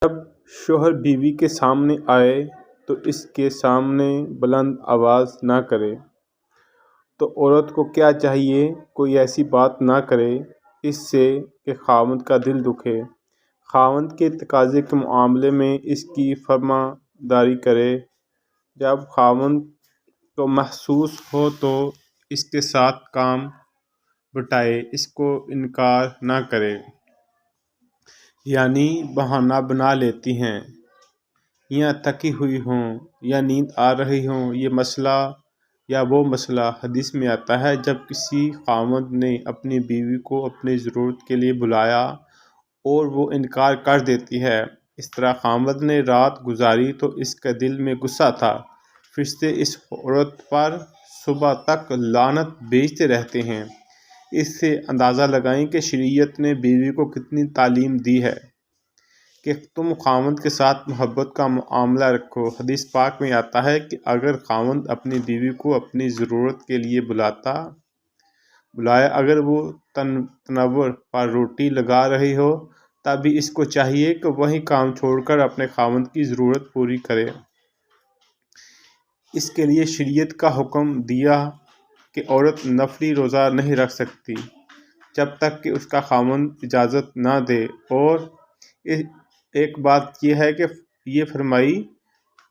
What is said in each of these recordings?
جب شوہر بیوی کے سامنے آئے تو اس کے سامنے بلند آواز نہ کرے۔ تو عورت کو کیا چاہیے کوئی ایسی بات نہ کرے اس سے کہ خاوند کا دل دکھے، خاوند کے تقاضے کے معاملے میں اس کی فرمانداری کرے۔ جب خاوند کو محسوس ہو تو اس کے ساتھ کام بٹھائے، اس کو انکار نہ کرے۔ یعنی بہانہ بنا لیتی ہیں یا تھکی ہوئی ہوں یا نیند آ رہی ہوں، یہ مسئلہ یا وہ مسئلہ۔ حدیث میں آتا ہے جب کسی خاوند نے اپنی بیوی کو اپنی ضرورت کے لیے بلایا اور وہ انکار کر دیتی ہے، اس طرح خاوند نے رات گزاری تو اس کے دل میں غصہ تھا، فرشتے اس عورت پر صبح تک لعنت بھیجتے رہتے ہیں۔ اس سے اندازہ لگائیں کہ شریعت نے بیوی کو کتنی تعلیم دی ہے کہ تم خاوند کے ساتھ محبت کا معاملہ رکھو۔ حدیث پاک میں آتا ہے کہ اگر خاوند اپنی بیوی کو اپنی ضرورت کے لیے بلائے، اگر وہ تنور پر روٹی لگا رہی ہو، تب بھی اس کو چاہیے کہ وہی کام چھوڑ کر اپنے خاوند کی ضرورت پوری کرے۔ اس کے لیے شریعت کا حکم دیا کہ عورت نفلی روزہ نہیں رکھ سکتی جب تک کہ اس کا خاوند اجازت نہ دے، اور ایک بات یہ ہے کہ یہ فرمائی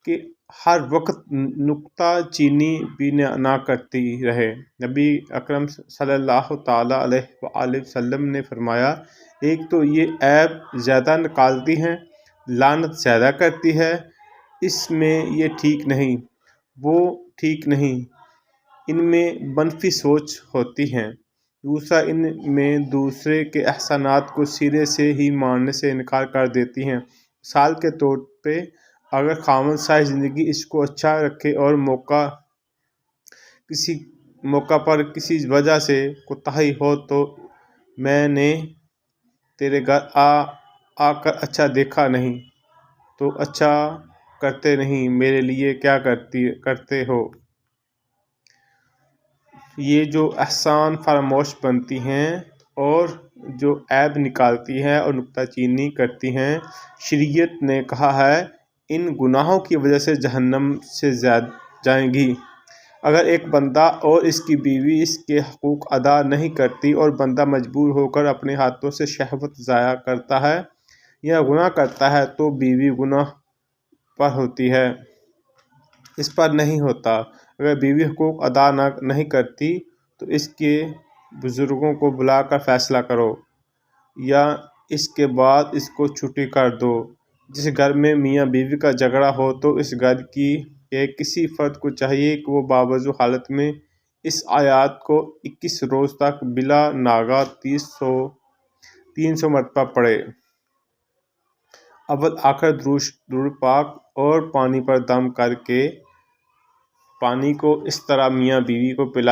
کہ ہر وقت نکتہ چینی بھی نہ کرتی رہے۔ نبی اکرم صلی اللہ تعالیٰ علیہ وآلہ وسلم نے فرمایا، ایک تو یہ عیب زیادہ نکالتی ہیں، لعنت زیادہ کرتی ہے، اس میں یہ ٹھیک نہیں، وہ ٹھیک نہیں، ان میں منفی سوچ ہوتی ہے۔ دوسرا، ان میں دوسرے کے احسانات کو سرے سے ہی ماننے سے انکار کر دیتی ہیں۔ مثال کے طور پہ اگر خاوند ساری زندگی اس کو اچھا رکھے اور موقع پر کسی وجہ سے کوتاہی ہو تو میں نے تیرے گھر آ کر اچھا دیکھا نہیں، تو اچھا کرتے نہیں، میرے لیے کیا کرتے ہو، یہ جو احسان فراموش بنتی ہیں اور جو عیب نکالتی ہیں اور نکتہ چینی کرتی ہیں، شریعت نے کہا ہے ان گناہوں کی وجہ سے جہنم سے جائیں گی۔ اگر ایک بندہ اور اس کی بیوی اس کے حقوق ادا نہیں کرتی اور بندہ مجبور ہو کر اپنے ہاتھوں سے شہوت ضائع کرتا ہے یا گناہ کرتا ہے تو بیوی گناہ پر ہوتی ہے، اس پر نہیں ہوتا۔ اگر بیوی حقوق ادا نہیں کرتی تو اس کے بزرگوں کو بلا کر فیصلہ کرو یا اس کے بعد اس کو چھٹی کر دو۔ جس گھر میں میاں بیوی کا جھگڑا ہو تو اس گھر کے کسی فرد کو چاہیے کہ وہ باوضو حالت میں اس آیات کو 21 روز تک بلا ناغہ 300 مرتبہ پڑھے۔ اول آخر درود پاک اور پانی پر دم کر کے پانی کو اس طرح میاں بیوی کو پلائے